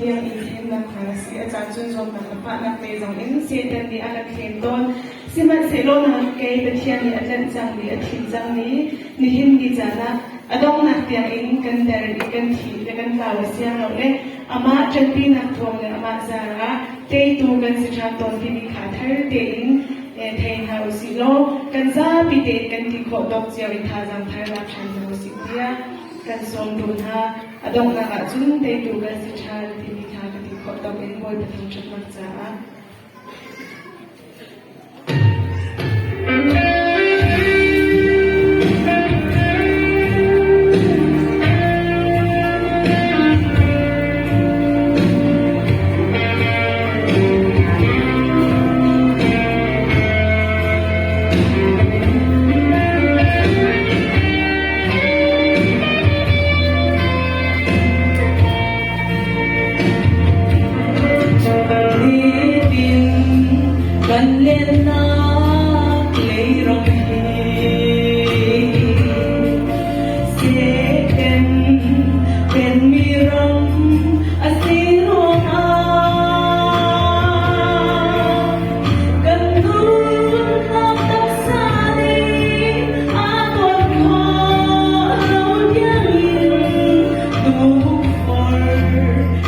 tiang in thêm là khá sĩ ở trang chuyên dòng nạc bạn nạc về dòng in xe tên đi ăn nạc thêm tôn xin bạn sẽ lô nạc kê bên thiang đi ăn lên trang đi ở thịt trang đi ni hình đi giá nạc ở đông nạc tiang in cần đer đi cần thịt đi cần vào xiang lộ lệ ama chân đi nạc thuông lệ ama giá ra tê tu cần sẽ trang tôn đi đi khá thơ tê in thành hào xí lô cần giá bị tê cần thì khổ độc chiều in thà rằng thai lạc thành hào xí tia cần sống đồn ha ở đông nạc ở chung tê tu cần sẽ trang đi đi thà cần thì khổ độc in ngồi bật thông chất mặt giá lên nát lấy rong hề sẽ ken mi rong asi rong gần gũi khắp tất xa đi tuần khó lâu nhớ tu phật